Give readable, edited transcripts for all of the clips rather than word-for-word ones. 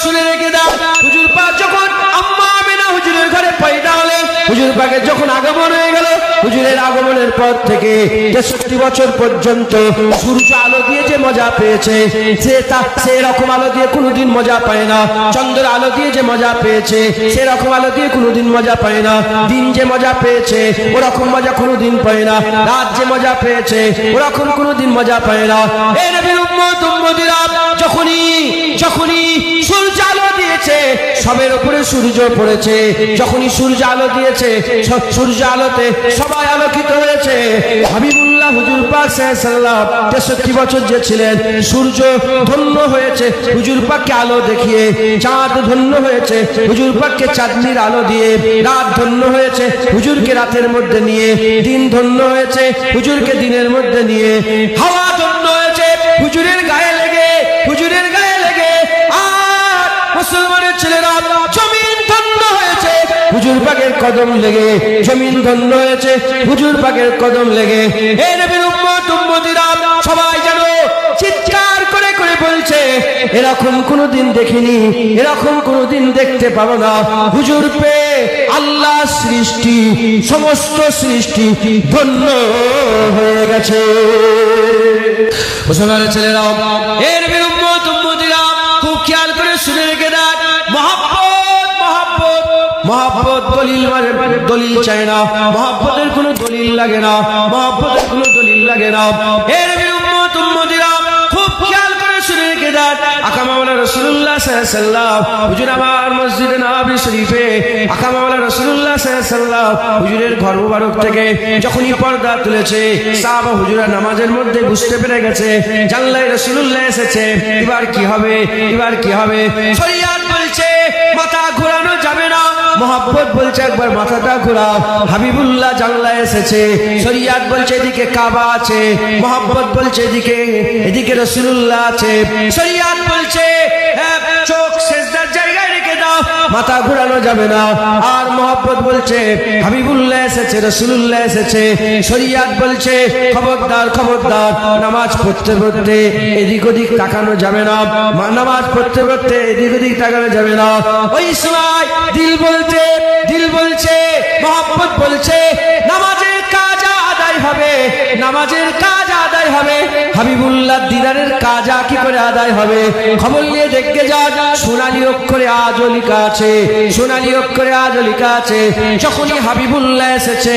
শুনে রেখে দাও, হুজুর পাক যখন আম্মা আমিনা হুজুরের ঘরে পয়দা হলেন, হুজুর পাকের যখন আগমন হয়ে গেল, হুজুরের আগমনের পর থেকে 63 বছর পর্যন্ত সূর্য আলো দিয়ে যে মজা পেয়েছে, সেরকম আলো দিয়ে কোনোদিন মজা পায় না। চন্দ্র আলো দিয়ে যে মজা পেয়েছে, সেরকম আলো দিয়ে কোনোদিন মজা পায় না। দিন যে মজা পেয়েছে, ওরকম মজা কোনোদিন পায় না। রাত যে মজা পেয়েছে, ওরকম কোনোদিন মজা পায় না। এ নবীর উম্মত উম্মতিরা, যখনই সূর্য আলো দিয়েছে, সবের উপরে সূর্য পড়েছে। যখনই সূর্য আলো দিয়েছে, সূর্য আলোতে সবাই আলোকিত হয়েছে। হাবিবুল্লাহ হুজুর পাক সাল্লাল্লাহু আলাইহি ওয়াসাল্লাম 63 বছর যে ছিলেন, সূর্য ধন্য হয়েছে হুজুর পাককে আলো দেখিয়ে, চাঁদ ধন্য হয়েছে হুজুর পাককে চাঁদনির আলো দিয়ে, রাত ধন্য হয়েছে হুজুরকে রাতের মধ্যে নিয়ে, দিন ধন্য হয়েছে হুজুরকে দিনের মধ্যে নিয়ে, হাওয়া ধন্য হয়েছে হুজুরের গায়ে লেগে, আর মুসলমানের ছেলেরা জমিন ধন্য হয়েছে হুজুর পাকের কদম লেগে, জমিন ধন্য হয়েছে হুজুর পাকের কদম লেগে। এই নবীর উম্মত উম্মতিরা সবাই যেন চিৎকার করে করে বলছে, এরকম কোনোদিন দেখিনি, এরকম কোনোদিন দেখতে পাবো না। হুজুর পে আল্লাহ সৃষ্টি, সমস্ত সৃষ্টি ধন্য হয়ে গেছে। মুসলমানের ছেলেরা, এই নবীর উম্মত উম্মতিরা খুব খেয়াল করে শুনে রেখে দেন, মহব্বত দলিল চায় না, মহব্বতের কোনো দলিল লাগে না, মহব্বতের কোনো দলিল লাগে না। হে নবীর উম্মত উম্মতিরা খুব খেয়াল করে শুনে রেখে দেন, আকা মাওলানা রাসূলুল্লাহ সাল্লাল্লাহু আলাইহি ওয়াসাল্লাম হুজুর আমার মসজিদে নববী শরীফে, আকা মাওলানা রাসূলুল্লাহ সাল্লাল্লাহু আলাইহি ওয়াসাল্লাম হুজুরের ঘর মুবারক থেকে যখনই পর্দা তুলেছে, সাহাবা হুজুরা নামাজের মধ্যে বুঝতে পেরে গেছে জানলায় রাসূলুল্লাহ এসেছে। এবার কি হবে, এবার কি হবে? শরীয়ত বলছে মাথা ঘোরানো যাবে না, মহব্বত বলছে একবার মাথাটা ঘোরাও। হাবিবুল্লাহ জানলায় এসেছে, শরীয়ত বলছে এদিকে কাবা আছে, মহব্বত বলছে এদিকে রাসূলুল্লাহ আছে। শরীয়ত বলছে চোখ সিজদার জায়গায় রেখে দাও, মাথা ঘোরানো যাবে না। আর মহব্বত বলছে হাবিবুল্লাহ এসেছে, রাসূলুল্লাহ এসেছে। শরীয়ত বলছে খবরদার, নামাজ পড়তে পড়তে এদিক ওদিক তাকানো যাবে না, নামাজ পড়তে পড়তে এদিক ওদিক তাকানো যাবে না। ওই সময় দিল বলছে, মহব্বত বলছে নামাজের কাজ আদায় হবে, নামাজের কাজ আদায় হবে। হাবিবুল্লাহ দিদারের কাজ কি করে আদায় হবে? খবর নিয়ে দেখতে যান, সোনালী অক্ষরে আজও লেখা আছে, সোনালী অক্ষরে আজও লেখা আছে। যখনই হাবিবুল্লাহ এসেছে,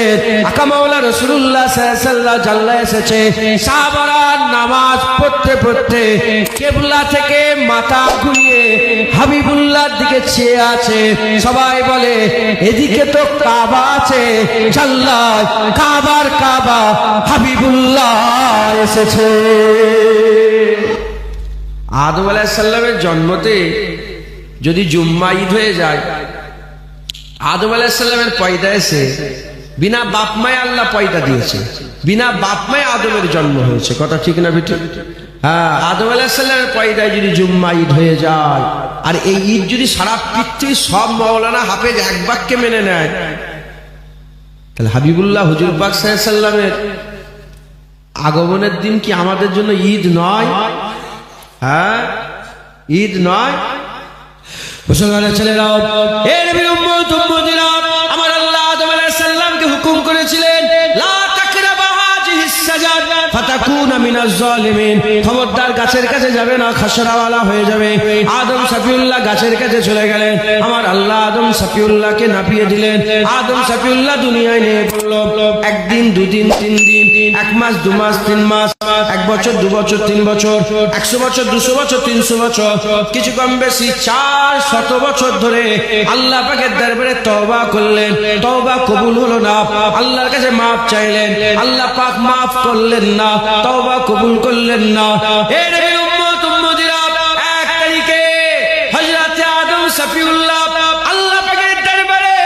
আকা মাওলানা রাসূলুল্লাহ সাল্লাল্লাহু আলাইহি ওয়াসাল্লাম জানলায় এসেছে, সাহাবারা নামাজ পড়তে পড়তে কিবলা থেকে মাথা ঘুরিয়ে হাবিবুল্লাহর দিকে চেয়ে আছে। সবাই বলে এদিকে তো কাবা আছে, জানলায় কাবার কাবা, হাবিবুল্লাহ এসেছে। আদম আলাইহিস সালামের জন্মতে যদি জুম্মা ঈদ হয়ে যায়, আদম আলাইহিস সালামের পয়দা এসে বিনা বাপ মায়ে আল্লাহ পয়দা দিয়েছে, বিনা বাপ মায়ে আদমের জন্ম হয়েছে। কথা ঠিক না বেটি? হ্যাঁ, আদম আলাইহিস সালামের পয়দায় যদি জুম্মা ঈদ হয়ে যায়, আর এই ঈদ যদি সারা পৃথিবীর সব মাওলানা হাফেজ এক বাক্যে মেনে নেয়, তাহলে হাবিবুল্লাহ হুজুর পাক সাল্লাল্লাহু আলাইহি ওয়াসাল্লামের আগমনের দিন কি আমাদের জন্য ঈদ নয়? হ্যাঁ, ঈদ নয়? মুসলমানের ছেলেরা, হে নবীর উম্মত উম্মতিরা, আমার আল্লাহ আদম আলাইহিস সালামকে হুকুম করেছিলেন লা তাকরাবা হাযিহিস সাজারা ফাতাকুনা মিনাজ জালিমিন, খবরদার গাছের কাছে যাবে না, খাসরাওয়ালা হয়ে যাবে। আদম সফিউল্লাহ গাছের কাছে চলে গেলেন, আমার আল্লাহ আদম সফিউল্লাহকে নাপিয়ে দিলেন। আদম সফিউল্লাহ দুনিয়ায় নিয়ে পড়লো, একদিন, দুদিন, 3 দিন, 1 মাস, 2 মাস, 3 মাস, 1 বছর, 2 বছর, 3 বছর, 100 বছর, 200 বছর, 300 বছর, কিছু কম বেশি 400 বছর ধরে আল্লাহ পাকের দরবারে তওবা করলেন, তওবা কবুল হলো না। আল্লাহর কাছে মাফ চাইলেন, আল্লাহ পাক মাফ করলেন না, তওবা কবুল করলেন না। হে নবীর উম্মত উম্মতিরা, 1 তারিখে হযরত আদম সফিউল্লাহ আল্লাহ পাকের দরবারে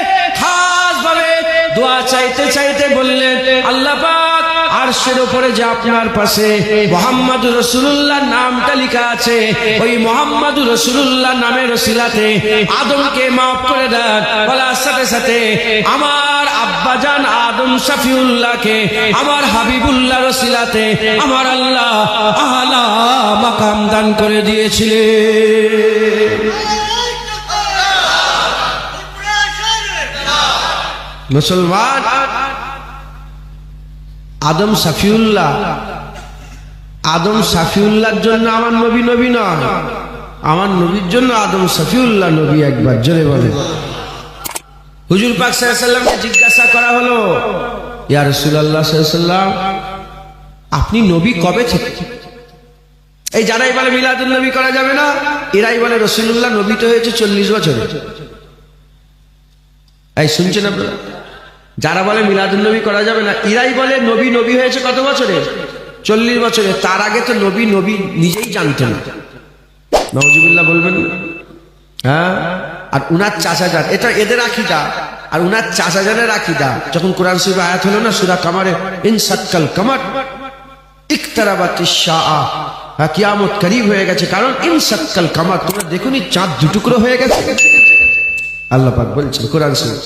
খাস ভাবে দোয়া চাইতে চাইতে বললেন, আল্লাহ পাক আরশের উপরে যে আপনার পাশে মুহাম্মদুর রাসূলুল্লাহ নামটা লেখা আছে, ওই মুহাম্মদুর রাসূলুল্লাহ নামের ওসিলাতে আদমকে maaf করে দেন। বলার সাথে সাথে আমার আব্বাজান আদম শফিউল্লাহকে আমার হাবিবুল্লাহর ওসিলাতে আমার আল্লাহ আলা মাকাম দান করে দিয়েছিলেন। মুসলমান, আদম সাফিউল্লাহ, আদম সাফিউল্লাহর জন্য আমার নবী নবী নয়, আমার নবীর জন্য আদম সাফিউল্লাহ নবী। একবার জোরে বলেন। হুজুর পাক সাল্লাল্লাহু আলাইহি ওয়াসাল্লামকে জিজ্ঞাসা করা হলো, ইয়া রাসূলুল্লাহ সাল্লাল্লাহু আলাইহি ওয়াসাল্লাম, আপনি নবী কবে থেকে? এই যারাই বলে মিলাদুন নবী করা যাবে না, এরাই বলে রাসূলুল্লাহ নবী তো হয়েছে 40 বছরে। এই শুনছেন আপনারা? যারা বলে মিলাদুন নবী করা যাবে না, এরাই বলে নবী নবী হয়েছে কত বছরে? 40 বছরে। তার আগে তো নবী নবী নিজেই জানতেন। নাউজুবিল্লাহ বলবেন। হ্যাঁ, আর উনার চাচাজান, এটা এদের আকীদা, আর উনার চাচাজানের আকীদা। যখন কোরআন শরীফে আয়াত হলো না সূরা কামারে, ইনসাক্কাল কামার ইকতারাবাতিশ শাআ, কিয়ামত করিব হয়ে গেছে। কারণ ইনসাক্কাল কামার, তোমরা দেখুনি চাঁদ দুটুকরো হয়ে গেছে। আল্লাহ পাক বলছেন কোরআন শরীফ,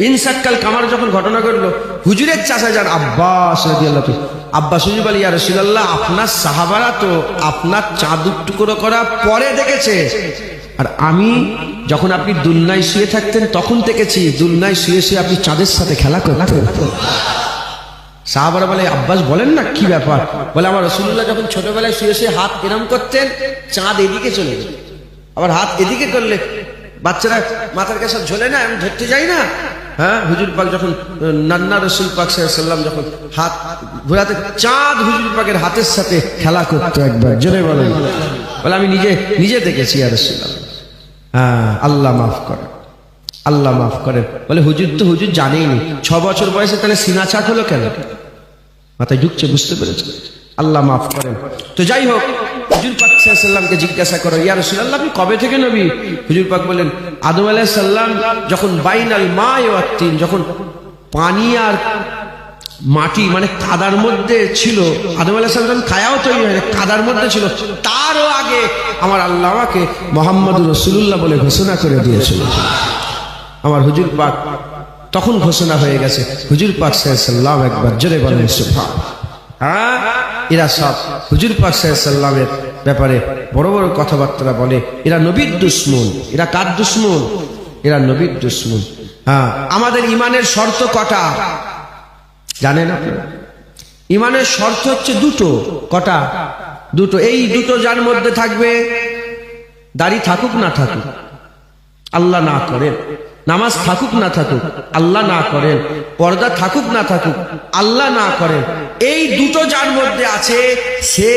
ইনসাক্কাল কামার যখন ঘটনা ঘটলো, হুজুরের চাচাজান আব্বাস রাদিয়াল্লাহু তাআলা, আব্বাস হুজুর বলে, ইয়া রাসূলুল্লাহ, আপনার সাহাবারা তো আপনার চাঁদ টুকরো করা পরে দেখেছে, আর আমি যখন আপনি দুলনায় শুয়ে থাকতেন তখন দেখেছি, দুলনায় শুয়ে শুয়ে আপনি চাঁদের সাথে খেলা করতেন। সাহাবারা বলে, আব্বাস বলেন না, কি ব্যাপার? বলে, আমার রাসূলুল্লাহ যখন ছোটবেলায় শুয়ে শুয়ে হাত এরম করতেন, চাঁদ এদিকে চলে যেত, আবার হাত এদিকে করলে বাচ্চারা মাথার কাছে ঝোলে না, আমি ধরতে যাই না। হ্যাঁ, হুজুর পাক যখন নান্না রাসূল পাক সাল্লাল্লাহু আলাইহি ওয়াসাল্লাম যখন হাত ঘোরাতে, চাঁদ হুজুর পাকের হাতের সাথে খেলা করতো। একবার জোরে বলেন। বলে, আমি নিজে দেখেছি ইয়া রাসূলুল্লাহ। হ্যাঁ, আল্লাহ মাফ করে, আল্লাহ মাফ করে। বলে, হুজুর তো হুজুর জানেইনি, 6 বছর বয়সে তাহলে সিনা চাক হলো কেন? মাথায় ঢুকছে, বুঝতে পেরেছে। আল্লাহ মাফ করেন। তো যাই হোক, হুজুর পাক সাল্লাল্লাহু আলাইহি ওয়াসাল্লামকে জিজ্ঞাসা করো, ইয়া রাসূলুল্লাহ, আপনি কবে থেকে নবী? হুজুর পাক বলেন, আদম আলাইহিস সালাম যখন বাইনাল মা'i ওয়াত তিন, যখন পানি আর মাটি মানে কাদার মধ্যে ছিল, আদম আলাইহিস সালাম কায়াও তৈরি হয়, কাদার মধ্যে ছিল, তারও আগে আমার আল্লাহ আমাকে মুহাম্মদুর রাসূলুল্লাহ বলে ঘোষণা করে দিয়েছিল। আমার হুজুর পাক তখন ঘোষণা হয়ে গেছে। হুজুর পাক সাল্লাল্লাহু আলাইহি ওয়াসাল্লাম, একবার জোরে বলেন সুবহানাল্লাহ। হ্যাঁ, এরা সব হুজুর পাক সাল্লাল্লাহু আলাইহি ওয়াসাল্লামের ব্যাপারে বড় বড় কথাবার্তা বলে। এরা নবীর দুশমন। এরা কার দুশমন? এরা নবীর দুশমন। হ্যাঁ, আমাদের ইমানের শর্ত কটা জানেন আপনারা? ইমানের শর্ত হচ্ছে দুটো। কটা? দুটো। এই দুটো যার মধ্যে থাকবে, দাড়ি থাকুক না থাকুক আল্লাহ না করেন, নামাজ থাকুক না থাকুক আল্লাহ না করেন, পর্দা থাকুক না থাকুক আল্লাহ না করেন, এই দুটো যার মধ্যে আছে, সে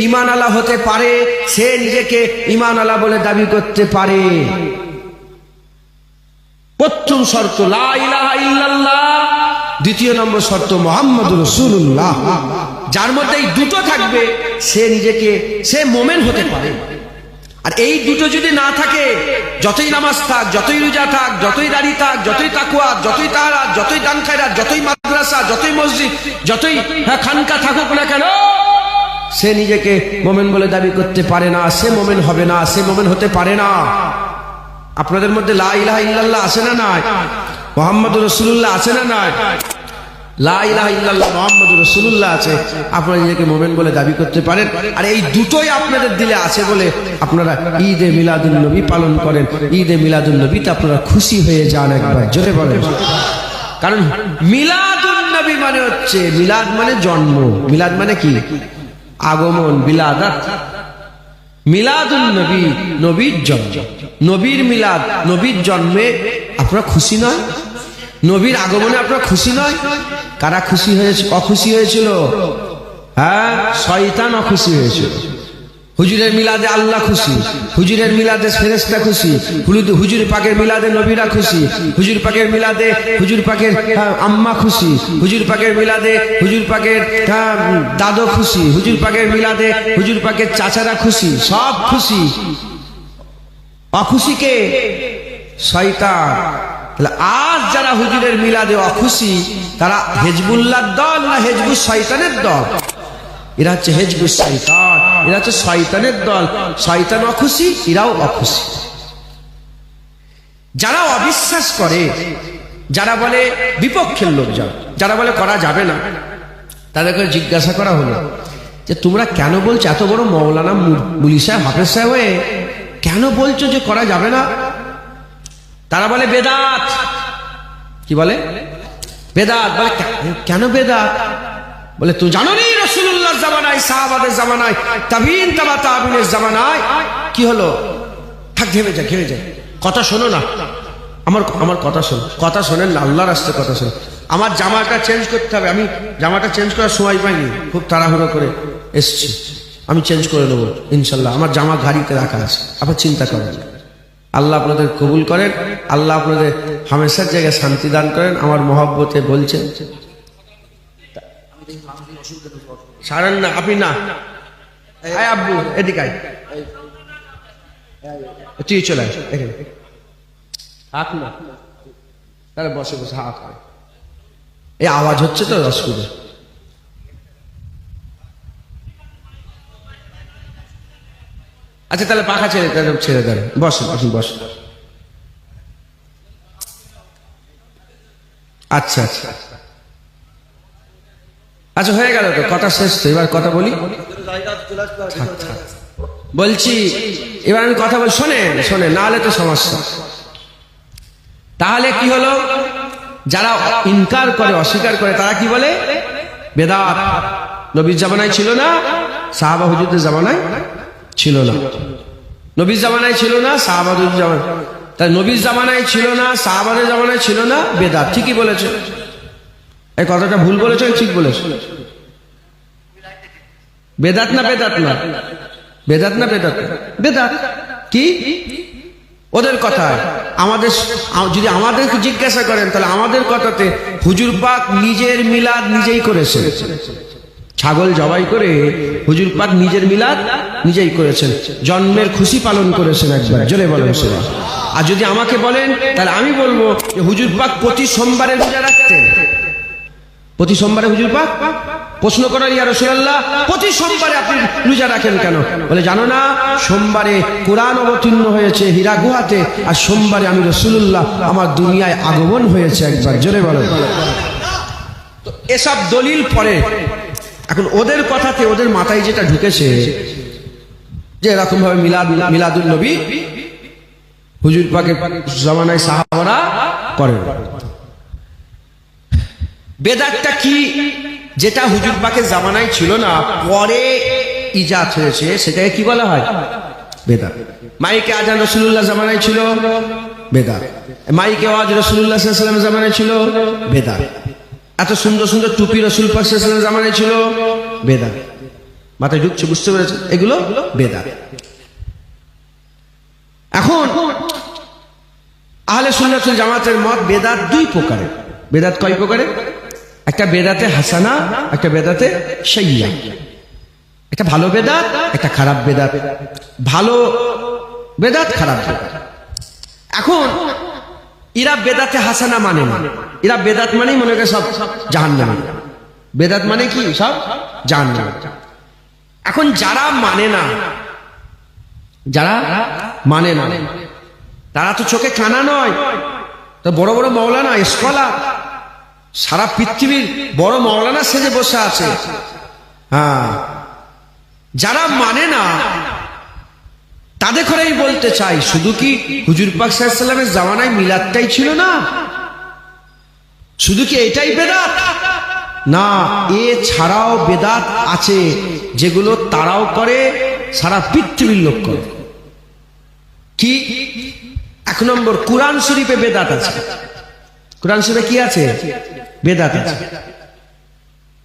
ঈমান আলা হতে পারে, সে নিজেকে ঈমান আলা বলে দাবি করতে পারে। প্রথম শর্ত লা ইলাহা ইল্লাল্লাহ, দ্বিতীয় নম্বর শর্ত মুহাম্মাদুর রাসূলুল্লাহ। যার মধ্যে এই দুটো থাকবে, সে নিজেকে সে মুমিন হতে পারে। আর এই দুটো যদি না থাকে, যতই নামাজ থাক, যতই রোজা থাক, যতই দাড়ি থাক, যতই তাকওয়া, যতই তাহারাত, যতই দান খায়রাত, যতই মাদ্রাসা, যতই মসজিদ, যতই খানকা থাকুক না কেন, সে নিজেকে মুমিন বলে দাবি করতে পারে না, সে মুমিন হবে না, সে মুমিন হতে পারে না। আপনাদের মধ্যে লা ইলাহা ইল্লাল্লাহ আছে না নাই? মুহাম্মাদুর রাসূলুল্লাহ আছে না নাই? লা ইলাহা ইল্লাল্লাহ মুহাম্মাদুর রাসূলুল্লাহ আছে, আপনারা নিজেকে মুমিন বলে দাবি করতে পারেন। আর এই দুটোই আপনাদের দিলে আছে বলে আপনারা ঈদে মিলাদুন নবী পালন করেন। ঈদে মিলাদুন নবীতে আপনারা খুশি হয়ে যান, একবার জোরে বলেন। কারণ মিলাদুন নবী মানে হচ্ছে, মিলাদ মানে জন্ম, মিলাদ মানে কি? আগমন, বিলাদাত। মিলাদুন নবী, নবীর জন্ম, নবীর মিলাদ, নবীর জন্মে আপনারা খুশি নয়? নবীর আগমনে আপনারা খুশি নয়? কারা খুশি হয়েছে? অখুশি হয়েছিল? হ্যাঁ, শয়তান অখুশি হয়েছিল। হুজুরের মিলাদে আল্লাহ খুশি, হুজুরের মিলাদে ফেরেশতা খুশি, হুজুর পাকের মিলাদে নবীরা খুশি, হুজুর পাকের মিলাদে হুজুর পাকের আম্মা খুশি, হুজুর পাকের মিলাদে হুজুর পাকের দাদু খুশি, হুজুর পাকের মিলাদে হুজুর পাকের চাচারা খুশি, সব খুশি। অখুশি কে? শয়তান। তাহলে আজ যারা হুজুরের মিলাদে অখুশি, তারা হিজবুল্লাহর দল না হিজবুস শয়তানের দল? এরা হচ্ছে হিজবুস শয়তান, এরা হচ্ছে শয়তানের দল। শয়তান অখুশি, এরাও অখুশি। যারা অবিশ্বাস করে, যারা বলে বিপক্ষের লোকজন, যারা বলে করা যাবে না, তাদেরকে জিজ্ঞাসা করা হলো যে তোমরা কেন বলছো, এত বড় মৌলানা মুলি সাহেব হাফেজ সাহেব হয়ে কেন বলছো যে করা যাবে না? তারা বলে বেদাত। কি বলে? বেদাত। বলে কেন বেদাত? বলে তুমি জানো নি রাসূলুল্লাহর জামানায়, সাহাবাদের জামানায়, তাবিঈন, তাবা তাবিনের জামানায় কি হলো? থাক, ঘেমে যায়। কথা শোনো না, আমার কথা শোনো। কথা শোনেন না, আল্লাহর রাস্তায় কথা শোনো। আমার জামাটা চেঞ্জ করতে হবে, আমি জামাটা চেঞ্জ করার সময় পাইনি, খুব তাড়াহুড়ো করে এসছি। আমি চেঞ্জ করে নেবো ইনশাল্লাহ, আমার জামা গাড়িতে রাখা আছে, আপনার চিন্তা করেন। আল্লাহ আপনাদের কবুল করেন, আল্লাহ আপনাদের হামেশার জায়গায় শান্তি দান করেন। আমার মহব্বতে বলছেন সারেন না, আপনি না। আয় আব্বু, এদিকে আয়, তুই চলে আয় এখানে। হাত না, তাহলে বসে হাত হয়, এই আওয়াজ হচ্ছে তো রসগুলো। আচ্ছা তাহলে পাখা ছেড়ে দেন, বসেন, আপনি বসেন। আচ্ছা, হয়ে গেল তো, কথা শেষ তো, এবার কথা বলি। বলছি এবার আমি কথা বলি, শোনেন, না হলে তো সমস্যা। তাহলে কি হলো? যারা ইনকার করে, অস্বীকার করে, তারা কি বলে? বেদাত। নবীর জামানায় ছিল না, সাহাবা হুজুরদের জামানায় ছিল না। নবীর জামানায় ছিল না, সাহাবাদের জামানায়, তাই নবীর জামানায় ছিল না, সাহাবাদের জামানায় ছিল না, বেদাত। ঠিকই বলেছে, এই কথাটা ভুল বলেছে, ঠিক বলেছে। বেদাত না বেদাত না, বেদাত না বেদাত, বেদাত কি ওদের কথায়। আমাদের যদি আমাদেরকে জিজ্ঞাসা করেন, তাহলে আমাদের কথাতে হুজুর পাক নিজের মিলাদ নিজেই করেছেন। ছাগল জবাই করে হুজুর পাক নিজের মিলাদ নিজেই করেছেন, জন্মের খুশি পালন করেছেন একবার, জোরে বলেন সেটা। আর যদি আমাকে বলেন, তাহলে আমি বলবো যে হুজুর পাক প্রতি সোমবারে রোজা রাখতেন। প্রতি সোমবারে হুজুর পাক, প্রশ্ন করার, ইয়া রাসূলুল্লাহ প্রতি সোমবারে আপনি রোজা রাখেন কেন? বলে জানো না, সোমবারে কোরআন অবতীর্ণ হয়েছে হীরা গুহাতে, আর সোমবারে আমি রাসূলুল্লাহ আমার দুনিয়ায় আগমন হয়েছে একবার, জোরে বলো। তো এসব দলিল পরে, এখন ওদের কথাতে, ওদের মাথায় যেটা ঢুকেছে যে এরকম ভাবে মিলাদুল নবী হুজুর পাকের জামানায় সাহাবারা করেন। বেদাতটা কি? যেটা হুজুর পাকের জামানায় ছিল না, পরে ইজাদ হয়েছে, সেটাকে কি বলা হয়? বেদাত। মাইকে আজান রাসূলুল্লাহ জামানায় ছিল, বেদাত। মাইকে আওয়াজ রাসূলুল্লাহ সাল্লাল্লাহু আলাইহি ওয়াসাল্লাম জামানায় ছিল, বেদাত। এত সুন্দর সুন্দর টুপি রাসূল পাক সাল্লাল্লাহু আলাইহি ওয়াসাল্লাম জামানায় ছিল, বেদাত। মাথায় ঢুকছে, বুঝতে পেরেছেন? এগুলো বেদাত। এখন আহলে সুন্নাত ওয়াল জামাতের মত, বেদাত দুই প্রকারের। বেদাত কয় প্রকারের? একটা বেদাতে হাসানা, একটা বেদাতে সাইয়্যা। একটা ভালো বেদাত, একটা খারাপ বেদাত। ভালো বেদাত, খারাপ বেদাত। এখন এরা বেদাতে হাসানা মানে না, এরা বেদাত মানেই মনে করে সব জাহান্নামী। বেদাত মানে কি? সব জাহান্নামী। এখন যারা মানে না, তারা তো চোখে কানা নয়, তো বড় বড় মাওলানা, স্কলার, সারা পৃথিবীর বড় মাওলানা সেজে বসে আছে। হ্যাঁ, যারা মানে না তাদের করেই বলতে চাই, শুধু কি হুজুর পাক সাল্লাল্লাহু আলাইহি ওয়াসাল্লামের জামানায় মিলাদটাই ছিল না? শুধু কি এটাই বেদাত? না, এ ছাড়াও বেদাত আছে যেগুলো তারাও করে, সারা পৃথিবীর লোক করে। কি? এক নম্বর, কুরআন শরীফে বেদাত আছে। কুরআন শরীফে কি আছে? বেদাত আছে।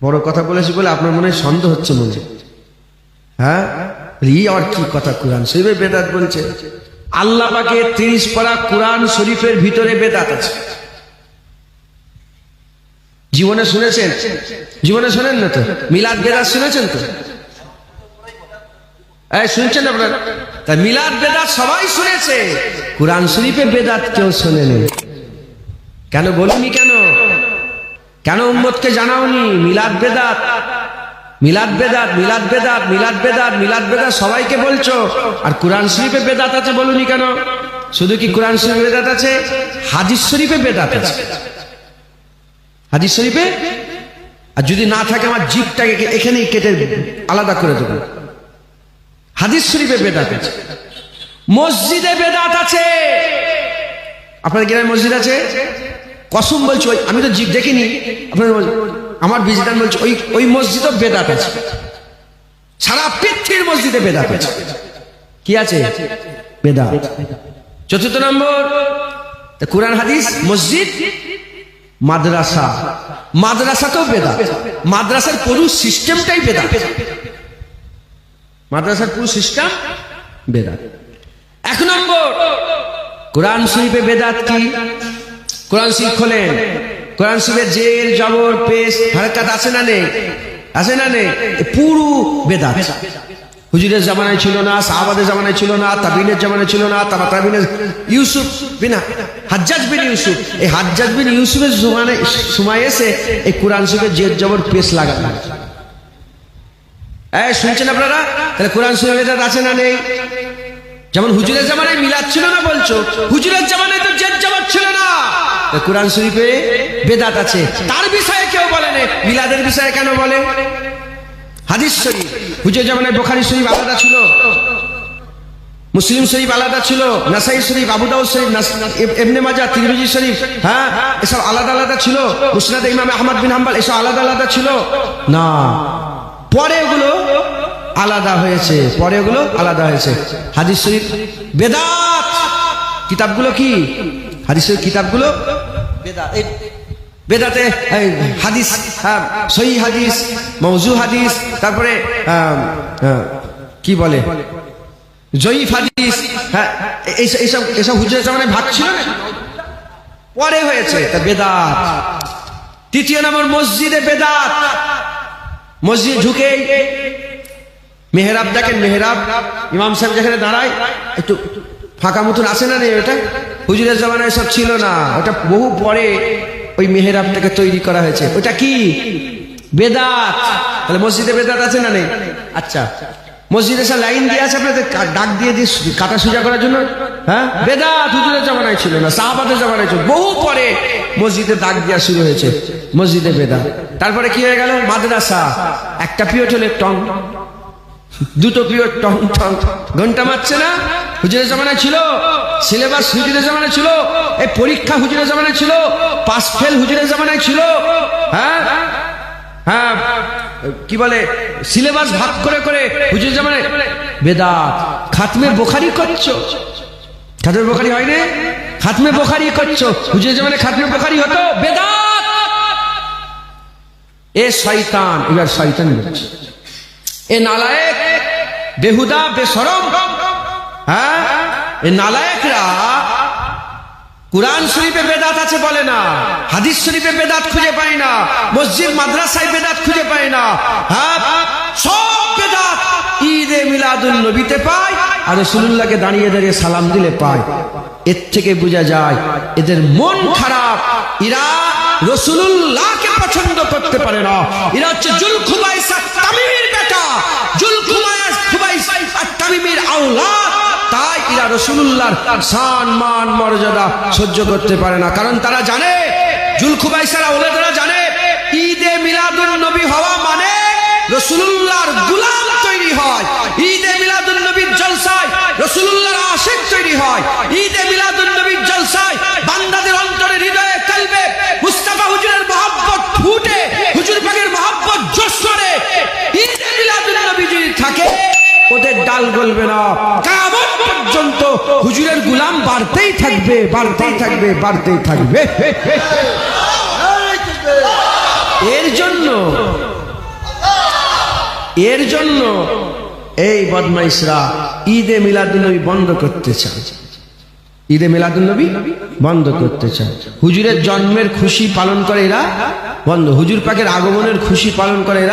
বড় কথা বলেছি বলে আপনার মনে সন্দেহ হচ্ছে মনে, হ্যাঁ, আর কি কথা? কুরআন শরীফে বেদাত বলছে। আল্লাহ পাকের 30 পারা কুরআন শরীফের ভিতরে বেদাত আছে। জীবনে শুনেছেন? জীবনে শোনেন না তো? মিলাদ বেদাত শুনেছেন তো? শুনছেন আপনারা? তা মিলাদ বেদাত সবাই শুনেছে, কুরআন শরীফে বেদাত কেউ শোনেনি। কেন বলুনি? কেন উম্মতকে জানাওনি? মিলাদ বেদাত, মিলাদ বেদাত, মিলাদ বেদাত, মিলাদ বেদাত, মিলাদ বেদাত সবাইকে বলছো, আর কুরআন শরীফে বেদাত আছে বলুনি কেন? শুধু কি কুরআন শরীফে বেদাত আছে? হাদিস শরীফে বেদাত আছে। হাদিস শরীফে, আর যদি না থাকে আমার জিভটাকে এখানেই কেটে আলাদা করে দেবো। হাদিস শরীফে বেদাত আছে। মসজিদে বেদাত আছে। আপনাদের গ্রামে মসজিদ আছে? কসম বলছি, ওই আমি তো দেখিনি, আপনাদের আমার বিজদান বলছে ওই মসজিদও বেদাত আছে, সারা পৃথিবীর মসজিদে বেদাত আছে। কি আছে? বেদাত। চতুর্থ নম্বর, কোরআন হাদিস, মসজিদ, মাদ্রাসা। মাদ্রাসাতেও বেদাত। মাদ্রাসার পুরো সিস্টেমটাই বেদাত। মাদ্রাসার পুরো সিস্টেম বেদাত। এক নম্বর, কোরআন শরীফে বেদাত কি? কোরআন শরীফ খোলেন, কোরআন শরীফে জের জবর পেশ হারকাত আছে না নেই? আছে না নেই? পুরো বেদাত। হুজুরের জামানায় ছিল না, সাহাবাদের জামানায় ছিল না, তাবিনের জামানায় ছিল না, তাবিনের ইউসুফ বিন হাজ্জাজ বিন ইউসুফ, এই হাজ্জাজ বিন ইউসুফের সময় এসে এই কোরআন শরীফের জের জবর পেশ লাগানো। শুনছেন আপনারা? তাহলে কোরআন শরীফে বেদাত আছে না নেই? যেমন হুজুরের জামানায় মিলাদ ছিল না বলছো, হুজুরের জামানায় তো জের জবর ছিল না, কোরআন শরীফে বেদাত আছে। তার বিষয়ে কেউ বলে না, মিলাদের বিষয়ে কেন বলে? হাদিস শরীফ, হুজুরের জামানায় বুখারী শরীফ আলাদা ছিল, মুসলিম শরীফ আলাদা ছিল, নাসাই শরীফ, আবু দাউদ শরীফ, ইবনে মাজাহ, তিরমিজি শরীফ, হ্যাঁ, এসব আলাদা আলাদা ছিল। মুসনাদে ইমাম আহমদ বিন হাম্বল, এসব আলাদা আলাদা ছিল না। পরে ওগুলো আলাদা হয়েছে, পরে ওগুলো আলাদা হয়েছে। হাদিস শরীফ বেদাত। কিতাবগুলো কি? হাদিস শরীফ কিতাবগুলো বেদাত। বেদাতে হাদিস, সহিহ হাদিস, মওযু হাদিস, তারপরে কি বলে জয়ীফ হাদিস, হ্যাঁ, এইসব হুজুরের জামানায় ভাগ ছিল না, পরে হয়েছে, তা বেদাত। তৃতীয় নম্বর, মসজিদে বেদাত। মসজিদ ঢুকে মেহরাব দেখেন, মেহরাব ইমাম সাহেব যেখানে দাঁড়ায় একটু ফাঁকা মতন আসে না, নেই? ওটা হুজুরের জামানায় সব ছিল না, ওটা বহু পরে ওই মেহরাবটাকে তৈরি করা হয়েছে। ওটা কি? বেদাত। তাহলে মসজিদে বেদাত আছে না নেই? আচ্ছা, মসজিদে সব লাইন দিয়ে আছে আপনাদের, ডাক দিয়ে দিয়ে কাটা সোজা করার জন্য, হ্যাঁ, বেদাত। হুজুরের জামানায় ছিল না, সাহাবাদের জামানায় ছিল, বহু পরে মসজিদে দাগ দেওয়া শুরু হয়েছে, মসজিদে বেদাত। তারপরে কি হয়ে গেল? মাদ্রাসা। একটা পিরিয়ড হলে টং, দুটো পিরিয়ড টং টং, ঘন্টা মারছে না? হুজুরের জামানায় ছিল, সিলেবাস হুজুরের জামানায় ছিল, এই পরীক্ষা হুজুরের জামানায় ছিল, পাস ফেল হুজুরের জামানায় ছিল, হ্যাঁ হ্যাঁ, কি বলে সিলেবাস ভাগ করে করে হুজুরের জামানায় বেদাত। খাতমে বুখারী করছো, খাতমে বুখারী হয় না? খাতমে বুখারী করছো, হুজুরের জামানায় খাতমে বুখারী হতো, বেদাত। এ শয়তান, এবার শয়তান বলছে, এ নালায়েক, বেহুদা, বেশরম, হ্যাঁ, এ নালায়েকরা কুরআন শরীফে বেদাত আছে বলে না, হাদিস শরীফে বেদাত খুঁজে পায় না, মসজিদ মাদ্রাসায় বেদাত খুঁজে পায় না, হ্যাঁ, সব বেদাত ঈদে মিলাদুন নবীতে পায় আর রাসূলুল্লাহকে দাঁড়িয়ে দাঁড়িয়ে সালাম দিলে পায়। এর থেকে বোঝা যায় এদের মন খারাপ, এরা রাসূলুল্লাহকে পছন্দ করতে পারে না। এরা হচ্ছে জুলখুবাইস তামিমের বেটা, জুলখুবাইস তামিমের আওলাদ। তাই এরা রাসূলুল্লাহর শান মান মর্যাদা সহ্য করতে পারে না, কারণ তারা জানে, জুলখুবাইসের আওলাদরা জানে, ঈদে মিলাদুন নবী হওয়া মানে রাসূলুল্লাহর গোলাম তৈরি হয়। ঈদে মিলাদুন নবীর জলসায় রাসূলুল্লাহর আশিক তৈরি হয়। ঈদে মিলাদুন নবীর জলসায় বান্দাদের অন্তরে, হৃদয়ে, কলবে মুস্তাফা হুজুরের মহব্বত ফুটে, হুজুর পাকের মহব্বত জোশ করে। ঈদে মিলাদুন নবী যদি থাকে, ওদের ডাল গলবে না, কিয়ামত পর্যন্ত হুজুরের গোলাম বাড়তেই থাকবে, বাড়তেই থাকবে, বাড়তেই থাকবে। এর জন্য এই বদমাইশরা ঈদে মিলাদুন্নবী বন্ধ করতে চায়, ঈদে মিলাদুন্নবী বন্ধ করতে চায়। হুজুরের জন্মের খুশি পালন করে এরা বন্ধ, হুজুর পাকের আগমনের খুশি পালন করে এরা